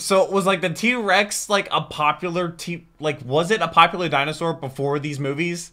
So was like the T-Rex like a popular was it a popular dinosaur before these movies?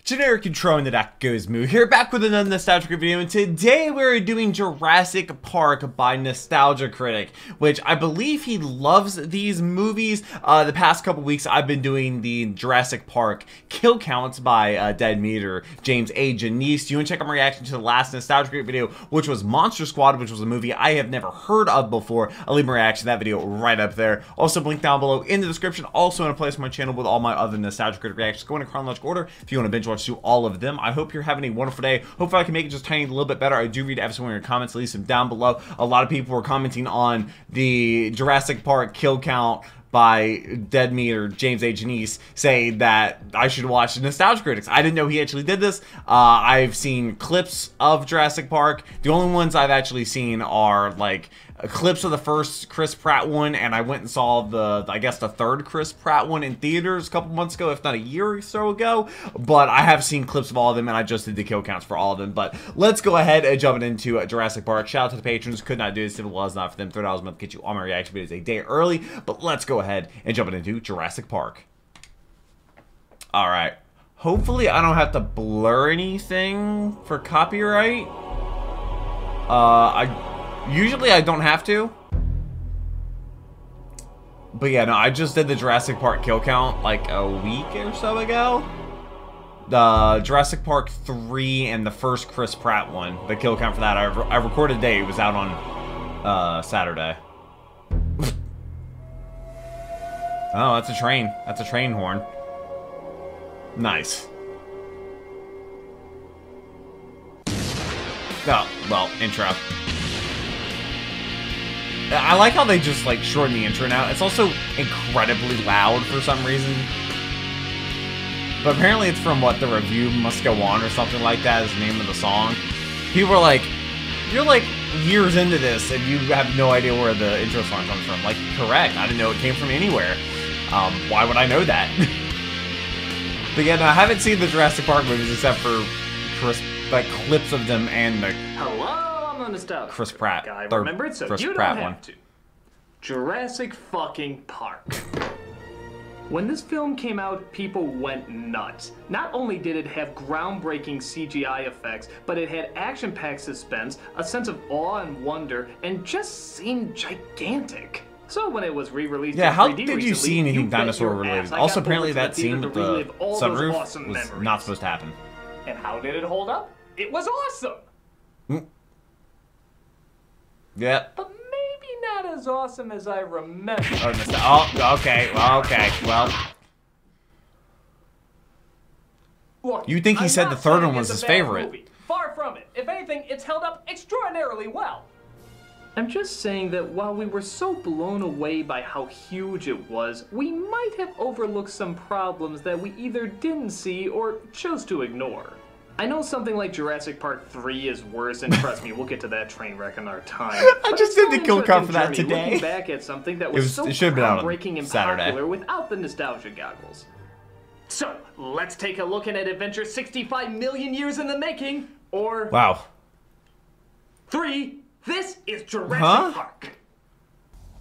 Generic intro, and the That Goes Moo here, back with another nostalgic video, and today we're doing Jurassic Park by Nostalgia Critic, which I believe he loves these movies. The past couple weeks I've been doing the Jurassic Park kill counts by Dead Meter, James A. Janice. You want to check out my reaction to the last Nostalgia Critic video, which was Monster Squad, which was a movie I have never heard of before. I'll leave my reaction to that video right up there. Also, link down below in the description. Also in a place on my channel with all my other Nostalgia Critic reactions going in chronological order if you want to binge watch to all of them. I hope you're having a wonderful day. Hopefully I can make it just tiny a little bit better. I do read every single one of your comments, leave them down below. A lot of people were commenting on the Jurassic Park kill count by Dead Meter, James A. Janice, say that I should watch the Nostalgia Critics. I didn't know he actually did this. I've seen clips of Jurassic Park. The only ones I've actually seen are like clips of the first Chris Pratt one, and I went and saw I guess the third Chris Pratt one in theaters a couple months ago, if not a year or so ago. But I have seen clips of all of them, and I just did the kill counts for all of them. But let's go ahead and jump into Jurassic Park. Shout out to the patrons. Could not do this if it was not for them. $30 a month get you all my reaction videos a day early. But let's go ahead and jump into Jurassic Park. All right. Hopefully I don't have to blur anything for copyright. Usually I don't have to. But yeah, no, I just did the Jurassic Park kill count like a week or so ago. The Jurassic Park 3 and the first Chris Pratt one. The kill count for that. I recorded today. It was out on Saturday. Oh, that's a train. That's a train horn. Nice. Oh, well, intro. I like how they just like shorten the intro now. It's also incredibly loud for some reason. But apparently it's from what, The Review Must Go On or something like that is the name of the song. People are like, you're like years into this and you have no idea where the intro song comes from. Like, correct. I didn't know it came from anywhere. Why would I know that? But yeah, no, I haven't seen the Jurassic Park movies except for clips of them and the Chris Pratt guy remembered, so Chris you Pratt don't have to. Jurassic fucking Park. When this film came out, people went nuts. Not only did it have groundbreaking CGI effects, but it had action-packed suspense, a sense of awe and wonder, and just seemed gigantic. So when it was re-released, yeah, in how 3D did you recently, see anything dinosaur related? Also, apparently that scene with the sunroof awesome was memories. not supposed to happen. And how did it hold up? It was awesome. Yep. But maybe not as awesome as I remember. Oh, okay. Well, okay. Well. Look, You think he said the third one was his favorite? Movie. Far from it. If anything, it's held up extraordinarily well. I'm just saying that while we were so blown away by how huge it was, we might have overlooked some problems that we either didn't see or chose to ignore. I know something like Jurassic Park 3 is worse, and trust me, we'll get to that train wreck in our time. I just did the kill count for that today. Looking back at something that was so groundbreaking and popular without the nostalgia goggles. So, let's take a look at an adventure 65 million years in the making, or... Wow. 3, this is Jurassic Park.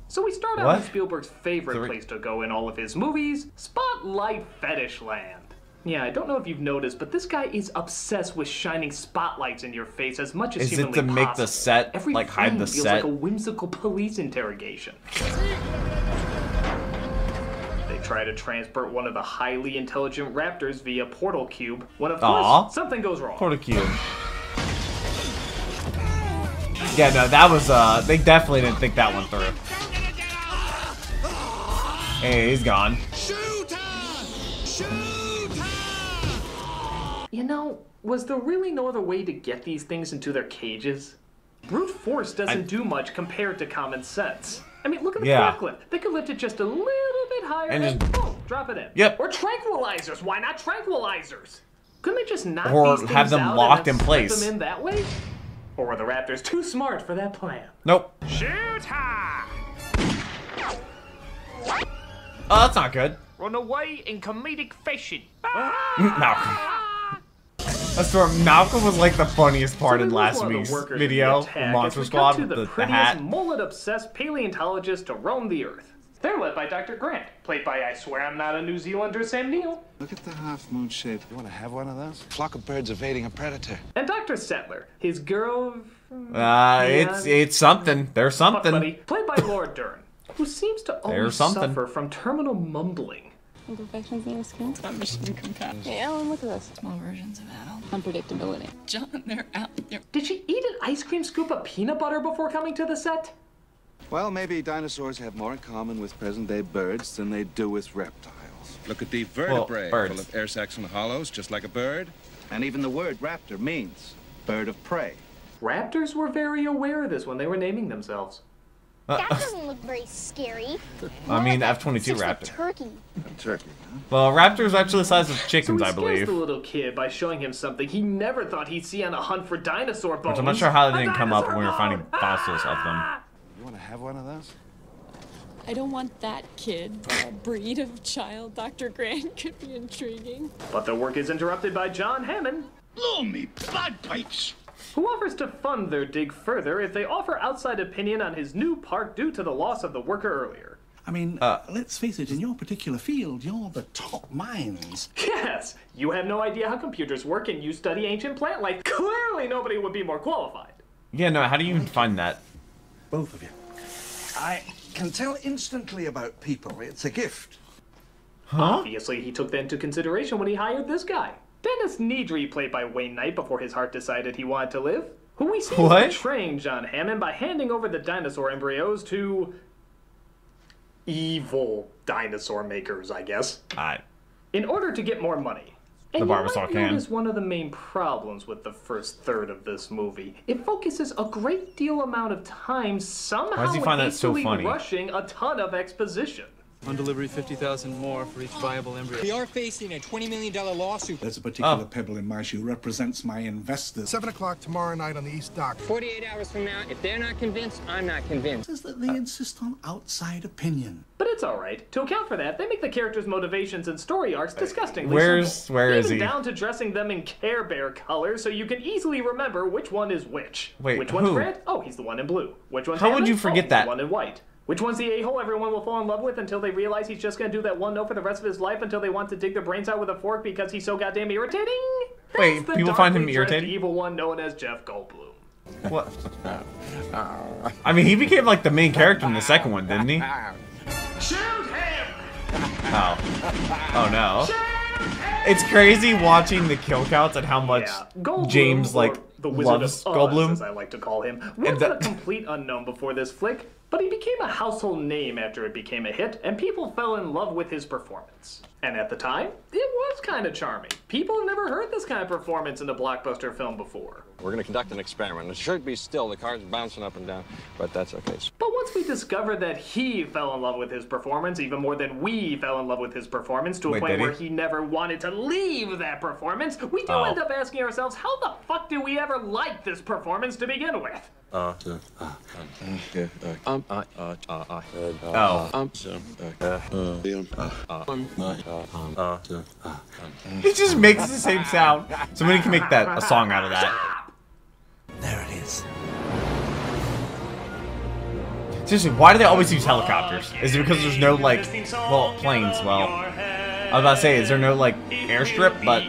So we start out in Spielberg's favorite place to go in all of his movies, Spotlight Fetish Land. Yeah, I don't know if you've noticed, but this guy is obsessed with shining spotlights in your face as much as humanly possible. Is it to make the set, Every like, hide the feels set? like a whimsical police interrogation. They try to transport one of the highly intelligent raptors via portal cube, when of course, something goes wrong. Portal cube. Yeah, no, that was, they definitely didn't think that one through. Hey, he's gone. You know, was there really no other way to get these things into their cages? Brute force doesn't do much compared to common sense. I mean, look at the forklift. They could lift it just a little bit higher and boom, drop it in. Yep. Or tranquilizers. Why not tranquilizers? Couldn't they just knock or these things have them out locked and in place? Slip them in that way? Or were the raptors too smart for that plan? Nope. Shoot her! Oh, that's not good. Run away in comedic fashion. No. A storm. Malcolm was like the funniest part in last one of the week's workers video. in the attack Monster as we Squad cut to with the prettiest, hat. mullet-obsessed paleontologist to roam the Earth. They're led by Dr. Grant, played by I swear I'm not a New Zealander, Sam Neill. Look at the half-moon shape. You want to have one of those? Flock of birds evading a predator. And Dr. Settler, his girl... It's something. There's something. Buddy, played by Laura Dern, who seems to always suffer from terminal mumbling. Imperfections in your skin? It's not mission compatible. Hey, Ellen, look at this. Small versions of Al. Unpredictability. John, they're out there. Did she eat an ice cream scoop of peanut butter before coming to the set? Well, maybe dinosaurs have more in common with present-day birds than they do with reptiles. Look at the vertebrae, full of air sacs and hollows, just like a bird. And even the word raptor means bird of prey. Raptors were very aware of this when they were naming themselves. That doesn't look very scary. I mean, F-22 raptor. Turkey. A turkey, huh? Well, raptors are actually the size of chickens, So he I believe. scares the little kid by showing him something he never thought he'd see on a hunt for dinosaur bones. Which I'm not sure how they didn't come up when we were finding fossils of them. You want to have one of those? I don't want that kid, but a breed of child Dr. Grant could be intriguing. But the work is interrupted by John Hammond, Blow me bagpipes! who offers to fund their dig further if they offer outside opinion on his new park due to the loss of the worker earlier. I mean, let's face it, in your particular field, you're the top minds. Yes, you have no idea how computers work and you study ancient plant life. Clearly nobody would be more qualified. Yeah, no, how do you even find that? Both of you. I can tell instantly about people. It's a gift. Huh? Obviously, he took that into consideration when he hired this guy. Dennis Nedry, played by Wayne Knight before his heart decided he wanted to live, who we see is betraying John Hammond by handing over the dinosaur embryos to evil dinosaur makers, I guess, in order to get more money. And The Barbasol can. is one of the main problems with the first third of this movie. It focuses a great deal amount of time somehow Why does he find that so funny? rushing a ton of exposition. On delivery, 50,000 more for each viable embryo. We are facing a $20 million lawsuit. There's a particular pebble in my shoe represents my investors. 7 o'clock tomorrow night on the East Dock. 48 hours from now, if they're not convinced, I'm not convinced. Says that they insist on outside opinion. But it's alright. To account for that, they make the characters' motivations and story arcs disgustingly Where simple. is Even he? down to dressing them in Care Bear colors so you can easily remember which one is which. Wait, which one's who? red? Oh, he's the one in blue. Which one's How would Hammond? you forget he's that? The one in white. Which one's the a-hole everyone will fall in love with until they realize he's just gonna do that one note for the rest of his life until they want to dig their brains out with a fork because he's so goddamn irritating? Wait, That's the people find him darkly dressed irritating? evil one known as Jeff Goldblum. What? I mean, he became like the main character in the second one, didn't he? Shoot him! Oh. Oh no. It's crazy watching the kill counts and how much Goldblum, James like or the Wizard loves of Oz, Goldblum. as I like to call him, was a complete unknown before this flick, but he became a household name after it became a hit, and people fell in love with his performance. And at the time, it was kind of charming. People have never heard this kind of performance in a blockbuster film before. We're going to conduct an experiment. It should be still. The car's bouncing up and down, but that's okay. But once we discovered that he fell in love with his performance, even more than we fell in love with his performance, to a point where he never wanted to leave that performance, we do end up asking ourselves, how the fuck do we ever like this performance to begin with? He just makes the same sound. Somebody can make that a song out of that. There it is. Seriously, why do they always use helicopters? Is it because there's no like, well, planes? Well, I was about to say, is there no like airstrip? But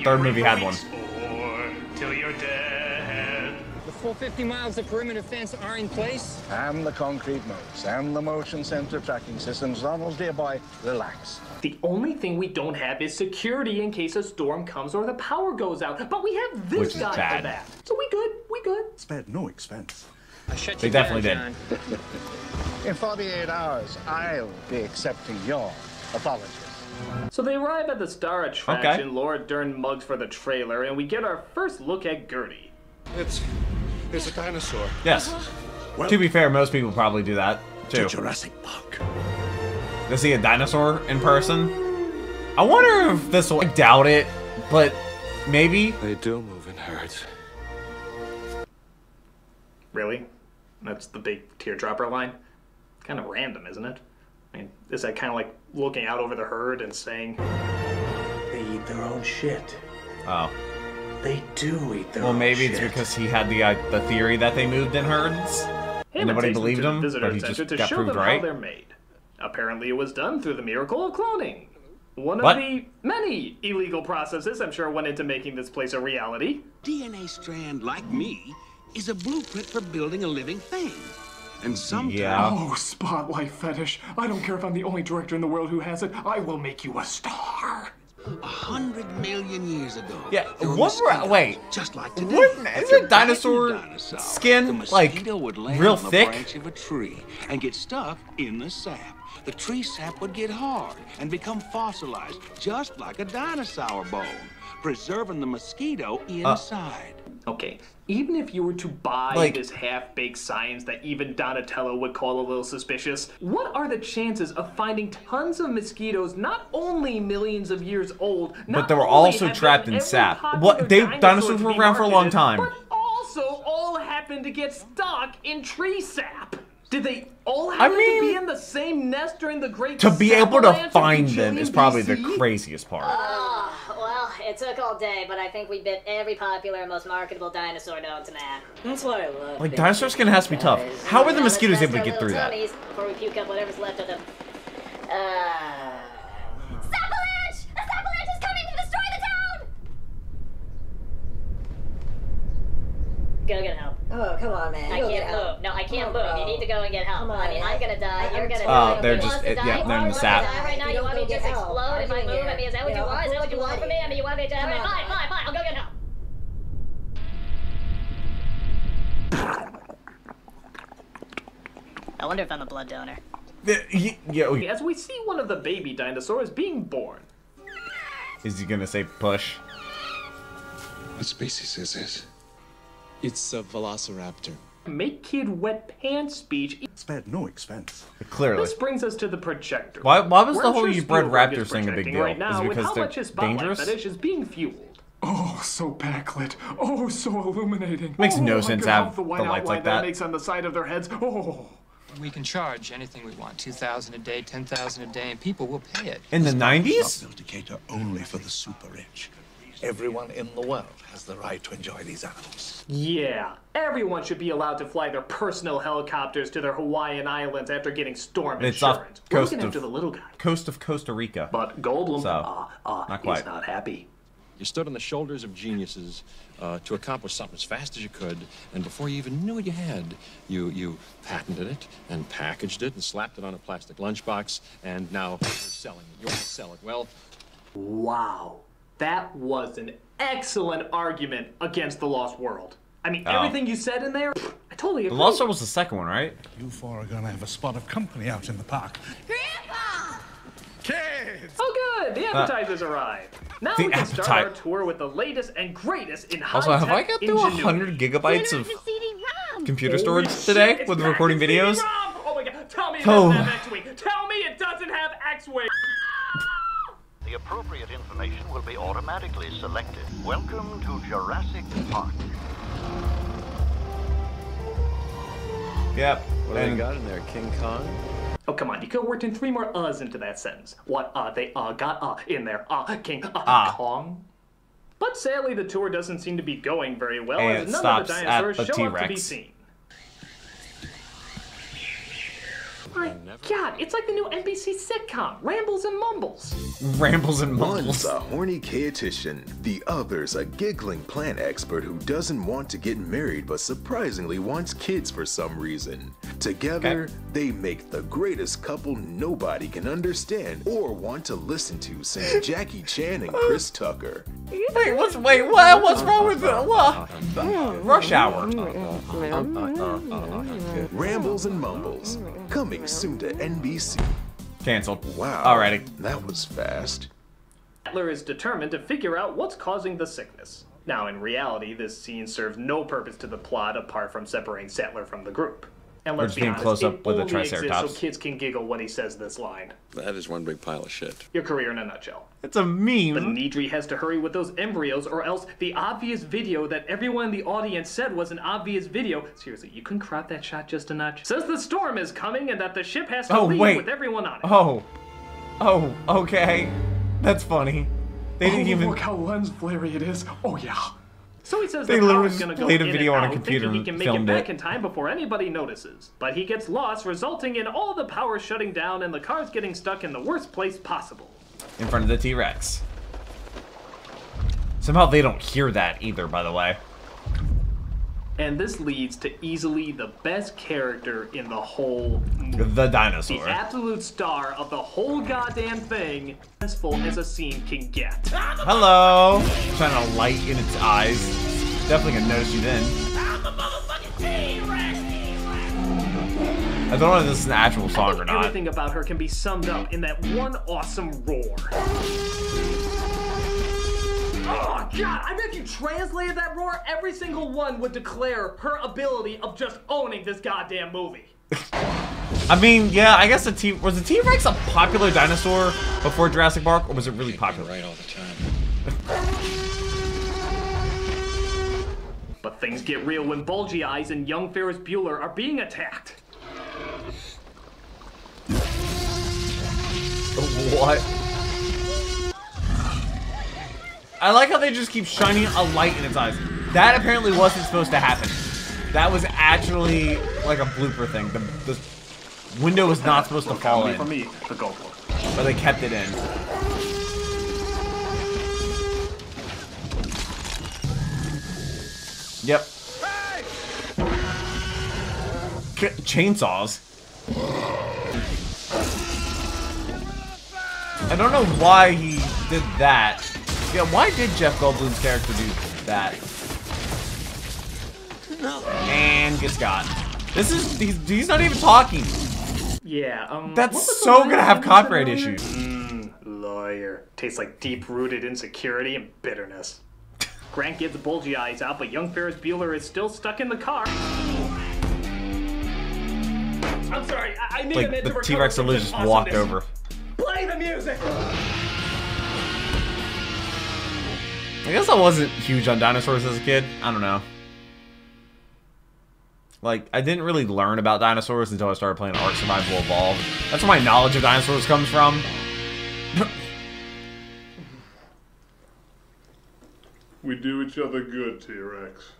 third movie had one. The full 50 miles of perimeter fence are in place. And the concrete modes, and the motion sensor tracking systems. Donald, dear boy, relax. The only thing we don't have is security in case a storm comes or the power goes out. But we have this guy for that. So we good, we good. Spared no expense. They definitely did. In 48 hours, I'll be accepting your apologies. So they arrive at the star attraction, Laura Dern mugs for the trailer, and we get our first look at Gertie. It's a dinosaur. Yes. To be fair, most people probably do that too. Jurassic Park. To see a dinosaur in person. I wonder if this will. I doubt it, but maybe. They do move in herds. Really? That's the big teardropper line? Kind of random, isn't it? I mean, is that kind of like looking out over the herd and saying, They eat their own shit. Oh. They do eat their Well, maybe own it's shit. because he had the theory that they moved in herds, and nobody believed him, but he just got proved right. How they're made. Apparently, it was done through the miracle of cloning. One What? of the many illegal processes I'm sure went into making this place a reality. DNA strand, like me, is a blueprint for building a living thing. And sometimes... Yeah. Oh, spotlight fetish. I don't care if I'm the only director in the world who has it. I will make you a star. 100 million years ago. Yeah, there were what were, mosquitoes, wait, just like today. isn't dinosaur skin, like, Mosquito would land real on the thick? branch of a tree and get stuck in the sap. The tree sap would get hard and become fossilized, just like a dinosaur bone, preserving the mosquito inside. Okay, even if you were to buy Like- this half-baked science that even Donatello would call a little suspicious, what are the chances of finding tons of mosquitoes not only millions of years old, But they were also trapped in sap. What? Dinosaurs were around for a long time. but also all happened to get stuck in tree sap? Did they all happen to be in the same nest during the Great To be able to Sapavalanche of find them is probably the BC? craziest part. Well, it took all day, but I think we bit every popular and most marketable dinosaur known to man. That's why I love Like, dinosaur skin has to be tough. How are the mosquitoes able to get through that? Before we puke up whatever's left of them. Sapavalanche! A sapavalanche is coming to destroy the town! Go get help. Oh, come on, man. I can't move. No, I can't move. You need to go and get help. Come on, I mean, I'm gonna die. You're gonna Oh, die. they're Who just- wants to yeah, die? they're in the Who sap. wants to die right now? You want me to just explode if I move? I mean, is that what you want? Is that what you want from me? I mean, you want me to... Alright, fine, fine, fine. I'll go get help. I wonder if I'm a blood donor. As we see one of the baby dinosaurs being born. Is he gonna say push? What species is this? It's a velociraptor. Make kid wet pants speech. Spared no expense. Clearly. This brings us to the projector. Why was Where the I'm whole sure you bred Spielberg raptors is thing a big projecting deal? right Is now it with because how they're much his spotlight dangerous? fetish is being fueled. Oh, so backlit. Oh, so illuminating. Makes no I sense could to have the the white lights outline like that. It makes on the side of their heads. Oh. We can charge anything we want, 2,000 a day, 10,000 a day, and people will pay it. In the It's 90s? not built to cater only for the super rich. Everyone in the world has the right to enjoy these animals. Yeah, everyone should be allowed to fly their personal helicopters to their Hawaiian islands after getting storm It's off insurance. We're coast looking of after the little guy. coast of Costa Rica. But Goldblum, So, not quite. he's not happy. You stood on the shoulders of geniuses to accomplish something as fast as you could, and before you even knew what you had, you patented it and packaged it and slapped it on a plastic lunchbox, and now you're selling it. You want to sell it. Well, Wow, that was an excellent argument against the Lost World. I mean, everything you said in there, I totally agree. The Lost World was the second one, right? You four are gonna have a spot of company out in the park. Kids! Oh good, the appetizers arrived. Now the we can start our appetite- tour with the latest and greatest in Also, have I high-tech got through ingenuity. 100 gigabytes of computer Holy storage shit, today it's with back, recording it's videos? CD-ROM! Oh my god, tell me it Oh. doesn't have X-Wing! Tell me it doesn't have X-Wing! The appropriate information will be automatically selected. Welcome to Jurassic Park. Yep. what do they got in there? King Kong? Oh, come on, you could have worked in 3 more uhs into that sentence. What, they, got, in there, King, Kong? But sadly, the tour doesn't seem to be going very well, And as it none stops of the at dinosaurs the show up to be T-Rex. seen. My god, it's like the new NBC sitcom, Rambles and Mumbles. Rambles and One's mumbles. a horny chaotician, the other's a giggling plant expert who doesn't want to get married but surprisingly wants kids for some reason. Together, they make the greatest couple nobody can understand or want to listen to since Jackie Chan and Chris Tucker. What's wrong with the Rush Hour? Rambles and Mumbles, coming soon to NBC. Canceled. Wow. Alrighty. That was fast. Sattler is determined to figure out what's causing the sickness. Now, in reality, this scene serves no purpose to the plot apart from separating Sattler from the group. And We're let's just be being honest, close it up with the only exists Triceratops. so kids can giggle when he says this line. That is one big pile of shit. Your career in a nutshell. It's a meme. But Nidri has to hurry with those embryos, or else the obvious video that everyone in the audience said was an obvious video. Seriously, you can crop that shot just a notch. Says the storm is coming and that the ship has to leave with everyone on it. Oh, okay. That's funny. They didn't even... Look how lens flary it is. Oh yeah. So he says They the literally power's gonna go played a in video and on a out, computer thinking he and can make it filmed back it. in time before anybody notices. But he gets lost, resulting in all the power shutting down and the cars getting stuck in the worst place possible. In front of the T-Rex. Somehow they don't hear that either, by the way. And this leads to easily the best character in the whole movie. The dinosaur. The absolute star of the whole goddamn thing, as full as a scene can get. Hello! Trying to light in its eyes. Definitely gonna notice you then. I don't know if this is an actual song or not. Everything about her can be summed up in that one awesome roar. Oh, God! I bet if you translated that roar, every single one would declare her ability of just owning this goddamn movie. I mean, yeah, I guess was the T-Rex a popular dinosaur before Jurassic Park, or was it really popular? Right all the time. But things get real when Bulgy Eyes and young Ferris Bueller are being attacked. What? I like how they just keep shining a light in its eyes. That apparently wasn't supposed to happen. That was actually like a blooper thing. The window was not supposed to fall in. For me, the GoPro. But they kept it in. Yep. Chainsaws. I don't know why he did that. Yeah, why did Jeff Goldblum's character do that? No. And gets got. This is he's not even talking. Yeah, that's so gonna have copyright issues. Lawyer. Tastes like deep-rooted insecurity and bitterness. Grant gets Bulgy Eyes out, but young Ferris Bueller is still stuck in the car. I'm sorry, I need a minute to recover. The T-Rex literally just walked over. Play the music! I guess I wasn't huge on dinosaurs as a kid. I don't know. Like, I didn't really learn about dinosaurs until I started playing Ark Survival Evolved. That's where my knowledge of dinosaurs comes from. We do each other good, T-Rex.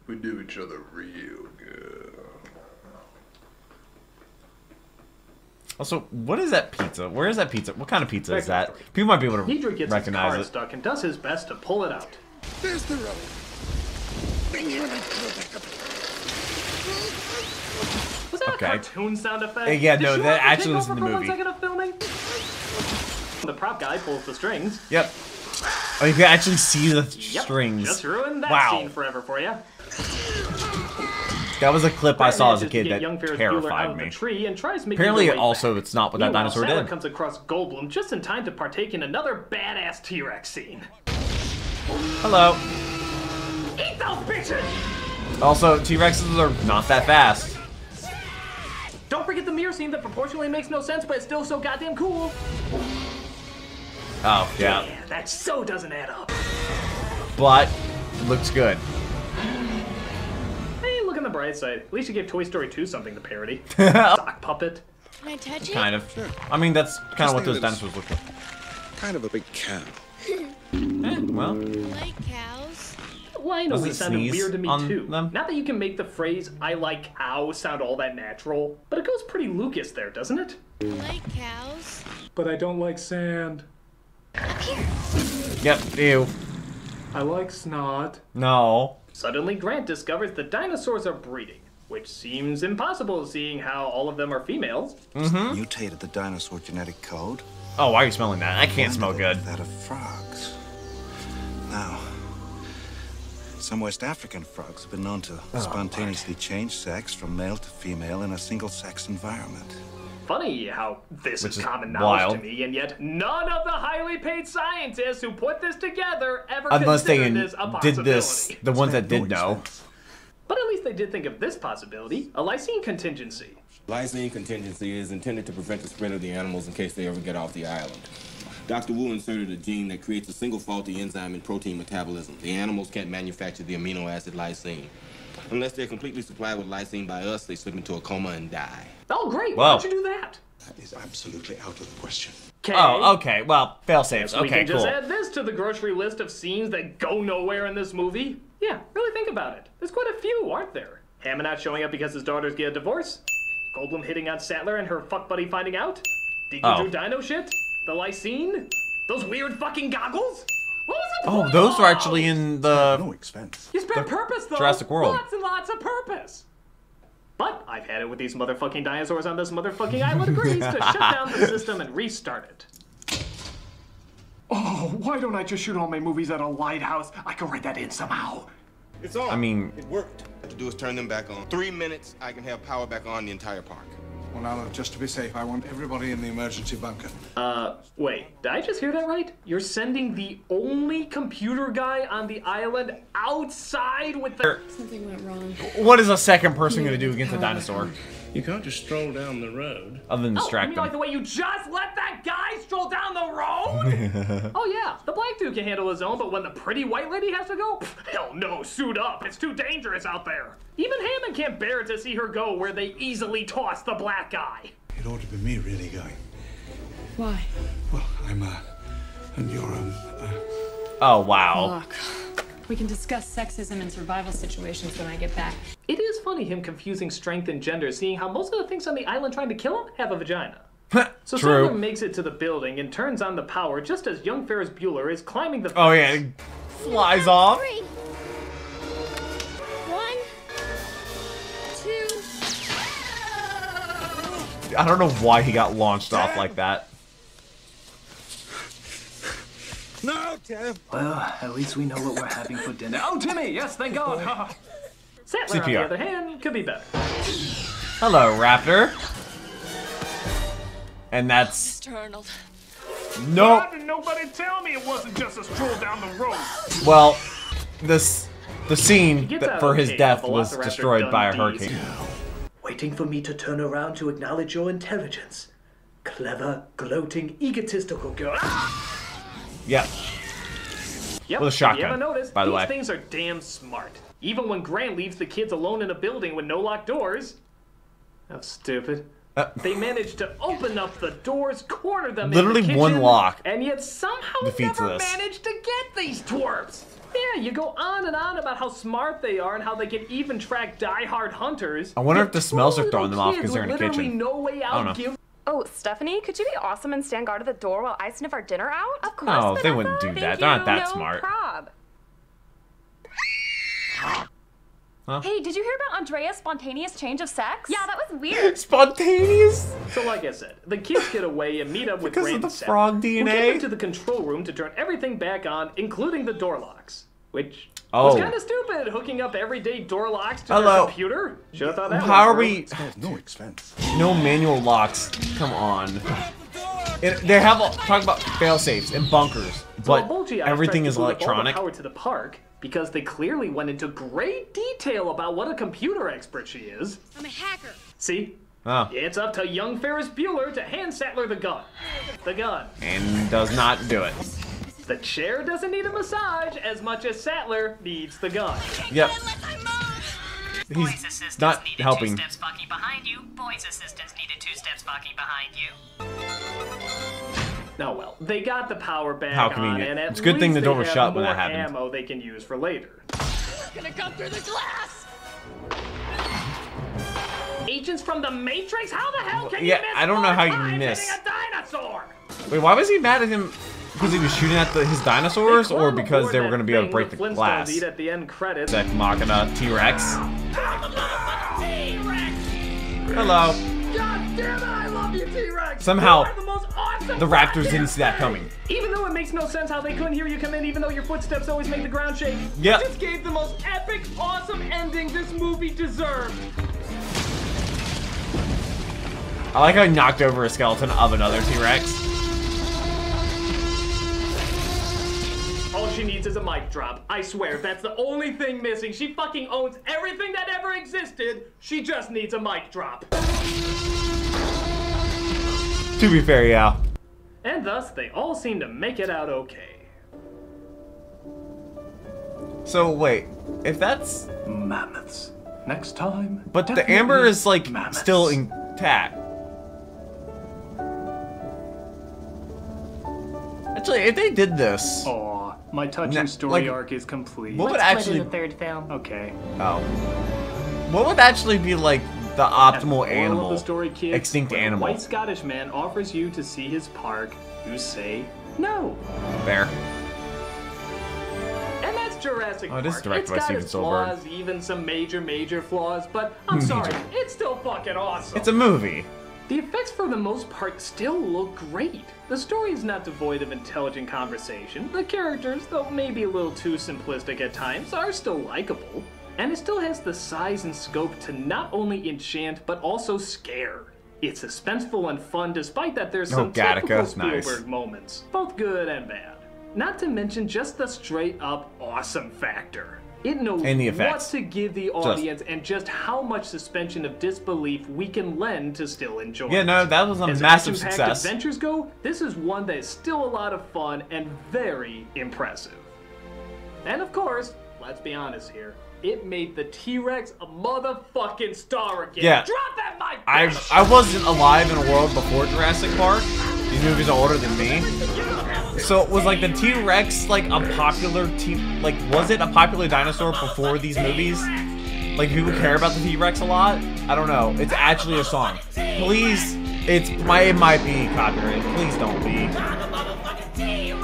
We do each other real good. Also, what is that pizza? Where is that pizza? What kind of pizza is that? People might be able to Hedra gets recognize his car stuck and does his best to pull it out. There's the rubber. Was that a cartoon sound effect? Yeah, Did no, you that have to actually take was in over the for movie. 1 second of filming? The prop guy pulls the strings. Yep. Oh, you can actually see the strings. Just ruined that wow. scene forever for you. That was a clip I saw as a kid that young Ferris Bueller terrified out me. of the tree and tries making Apparently, their way also, back. it's not what that Meanwhile, dinosaur Sarah did. comes across Goldblum just in time to partake in another badass T-Rex scene. Hello. Eat those bitches! Also, T-Rexes are not that fast. Don't forget the mirror scene that proportionally makes no sense, but it's still so goddamn cool. Oh, yeah. Yeah, that so doesn't add up. But, looks good. Hey, look on the bright side. At least you gave Toy Story 2 something to parody. Sock puppet. Can I touch it? Kind of. Sure. I mean, that's kind of what those dinosaurs look like. Kind of a big cow. Well. I like cows. Well, I know Does it it sounded sneeze weird to me on too. them? Not that you can make the phrase "I like cows" sound all that natural, but it goes pretty Lucas there, doesn't it? I like cows. But I don't like sand. Yep, ew. I like snot. No. Suddenly, Grant discovers the dinosaurs are breeding, which seems impossible seeing how all of them are females. Mutated the dinosaur genetic code. Oh, why are you smelling that? That can't smell good. That of frogs. Now, some West African frogs have been known to spontaneously change sex from male to female in a single-sex environment. Funny how this Which is is common knowledge wild. to me, and yet none of the highly paid scientists who put this together ever Unless they considered this a possibility. did this, the ones that did know. But at least they did think of this possibility, a lysine contingency. Lysine contingency is intended to prevent the spread of the animals in case they ever get off the island. Dr. Wu inserted a gene that creates a single faulty enzyme in protein metabolism. The animals can't manufacture the amino acid lysine. Unless they're completely supplied with lysine by us, they slip into a coma and die. Oh, great. Wow. Why'd you do that? That is absolutely out of the question. Oh, okay. Well, fail safes. We Okay, can just cool. add this to the grocery list of scenes that go nowhere in this movie. Yeah, really think about it. There's quite a few, aren't there? Hammond not showing up because his daughters get a divorce? Goldblum hitting on Sattler and her fuck buddy finding out? Deacon Drew Dino shit? The Lysine? Those weird fucking goggles? What was the Oh, those were actually in the... No expense. You spent purpose, though. Jurassic World. Lots and lots of purpose. But I've had it with these motherfucking dinosaurs on this motherfucking island of Greece to shut down the system and restart it. Oh, why don't I just shoot all my movies at a lighthouse? I can write that in somehow. It's on. I mean... It worked. What I have to do is turn them back on. 3 minutes, I can have power back on the entire park. Well, now, look, just to be safe, I want everybody in the emergency bunker. Wait, did I just hear that right? You're sending the only computer guy on the island outside with the... Something went wrong. What is a second person going to do against a dinosaur? You can't just stroll down the road. Other than distract you mean them. like the way you just let that guy stroll down the road? Oh yeah, the black dude can handle his own, but when the pretty white lady has to go, hell no, suit up, it's too dangerous out there. Even Hammond can't bear to see her go where they easily toss the black guy. It ought to be me really going. Why? Well, I'm, and you're, Oh, wow. Look, we can discuss sexism and survival situations when I get back. It is funny him confusing strength and gender, seeing how most of the things on the island trying to kill him have a vagina. So True. Sattler makes it to the building and turns on the power just as young Ferris Bueller is climbing the fence. Oh yeah, he flies off. 3, 1, 2. I don't know why he got launched off like that. No, Tim! Well, at least we know what we're having for dinner. Oh, Timmy! Yes, thank God! Sattler, on the CPR. other hand, could be better. Hello, Raptor. And that's... Mr. Arnold. No. Why didn't nobody tell me it wasn't just a stroll down the road? Well, the scene He gets out for his okay, death the was Velociraptor destroyed by a Dundee's. hurricane. Waiting for me to turn around to acknowledge your intelligence. Clever, gloating, egotistical girl. Yep. Yep, With a shotgun, you ever notice, by the these way. things are damn smart. Even when Grant leaves the kids alone in a building with no locked doors. How stupid. They managed to open up the doors, corner them Literally in the kitchen, one lock and yet somehow defeats never this. managed to get these twerps. Yeah, you go on and on about how smart they are and how they can even track die-hard hunters. I wonder if Yet the smells are poor throwing them little off because kids they're in a with literally kitchen. no way I don't out know. give Oh, Stephanie, could you be awesome and stand guard at the door while I sniff our dinner out? Of course, No, they Vanessa. wouldn't do Thank that. you. They're not that No smart. prob. Huh? Hey, did you hear about Andrea's spontaneous change of sex? Yeah, that was weird. Spontaneous? So like I said, the kids get away and meet up with Because Grant of the and Seth, frog who DNA? get into the control room to turn everything back on, including the door locks. Which Oh. was kind of stupid, hooking up everyday door locks to Hello. their computer. Should've thought that How one are through. we... No expense. No manual locks. Come on. They have talk about fail safes and bunkers, but Bulgy Eyes everything tried is to boot up all the electronic. power to the park because they clearly went into great detail about what a computer expert she is. I'm a hacker. See? Oh. It's up to young Ferris Bueller to hand Sattler the gun. The gun. And does not do it. The chair doesn't need a massage as much as Sattler needs the gun. Yep. Boys He's assistants not needed helping. 2 steps fucking behind you. Boys assistants needed 2 steps fucking behind you. Oh well, they got the power back How on, convenient. and at It's a good thing least the door they was have shut when more that happened. ammo they can use for later. Gonna come through the glass. Agents from the Matrix? How the hell can Yeah, you miss I don't know 4 how you times miss. hitting a dinosaur? Wait, why was he mad at him? Because he was shooting at his dinosaurs, They or climb because aboard they were that going to be able to thing break with the Flintstones glass? eat at the end credits. That Machina T-Rex. Hello. God damn it, I love you, T-Rex! Somehow, You are the most awesome the Raptors goddamn didn't see that thing! coming. Even though it makes no sense how they couldn't hear you come in, even though your footsteps always make the ground shake. Yep. You just gave the most epic, awesome ending this movie deserved. I like how he knocked over a skeleton of another T-Rex. All she needs is a mic drop. I swear, that's the only thing missing. She fucking owns everything that ever existed. She just needs a mic drop. To be fair, yeah. And thus, they all seem to make it out okay. So wait, if that's mammoths. Next time. But the amber is like still intact. Actually, if they did this, My touching story arc is complete. What would Let's actually put in the third film. Okay. Oh. What would actually be like the optimal Of animal? the story, kids, Extinct when animal. A white Scottish man offers you to see his park, you say no. Bear. And that's Jurassic Park. It is directed It's by got Steven its Spielberg. flaws, even some major flaws, but I'm sorry, it's still fucking awesome. It's a movie. The effects for the most part still look great. The story is not devoid of intelligent conversation. The characters, though maybe a little too simplistic at times, are still likable. And it still has the size and scope to not only enchant, but also scare. It's suspenseful and fun despite that there's some typical Spielberg moments, both good and bad. Not to mention just the straight up awesome factor. It knows what to give the audience and just how much suspension of disbelief we can lend to still enjoy Yeah, no, that was a As massive action-packed success. adventures go, this is one that is still a lot of fun and very impressive. And of course, let's be honest here, it made the T-Rex a motherfucking star again. Yeah. Drop that mic! I wasn't alive in a world before Jurassic Park. These movies are older than me. So was like the T-Rex like a popular was it a popular dinosaur before these movies? Like people care about the T-Rex a lot? I don't know. It's actually a song. Please, it might be copyrighted. Please don't be.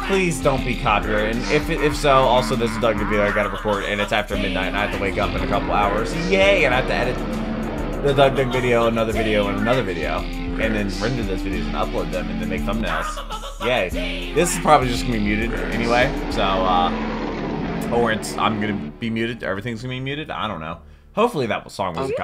Please don't be copyrighted. And if so, also this is a Doug video I gotta record, and it's after midnight, and I have to wake up in a couple hours. Yay! And I have to edit the Doug video, another video, and another video, and then render those videos and upload them, and then make thumbnails. Yay! This is probably just gonna be muted anyway. So, or I'm gonna be muted. Everything's gonna be muted. I don't know. Hopefully that song wasn't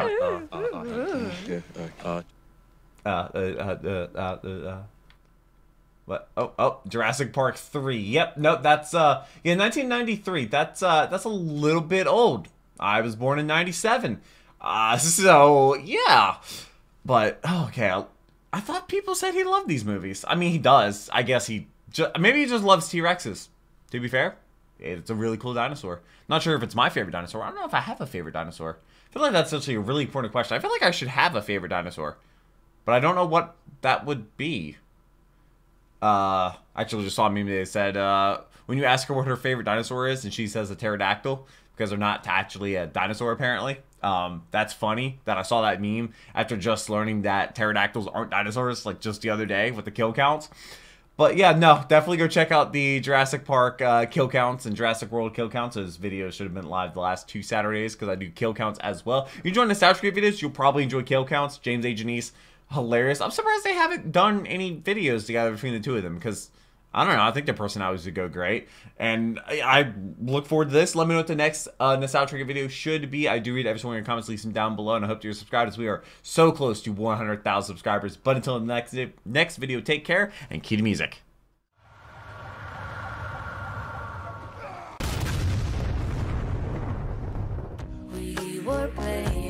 What? Oh, Jurassic Park 3. Yep, nope, that's, yeah, 1993. That's a little bit old. I was born in 97. So, yeah. But, okay, I thought people said he loved these movies. I mean, he does. I guess maybe he just loves T-Rexes. To be fair, it's a really cool dinosaur. Not sure if it's my favorite dinosaur. I don't know if I have a favorite dinosaur. I feel like that's actually a really important question. I feel like I should have a favorite dinosaur. But I don't know what that would be. Actually just saw a meme that said, when you ask her what her favorite dinosaur is, and she says a pterodactyl, because they're not actually a dinosaur apparently. That's funny that I saw that meme after just learning that pterodactyls aren't dinosaurs, like just the other day with the kill counts. But yeah, no, definitely go check out the Jurassic Park kill counts and Jurassic World kill counts. Those videos should have been live the last 2 Saturdays because I do kill counts as well. If you enjoy nostalgia videos, you'll probably enjoy kill counts. James A. Janice, hilarious. I'm surprised they haven't done any videos together between the two of them because, I don't know, I think their personalities would go great. And I look forward to this. Let me know what the next nostalgia video should be. I do read every single one of your comments. Leave them down below, and I hope you're subscribed as we are so close to 100,000 subscribers. But until the next video, take care and cue the music. We were playing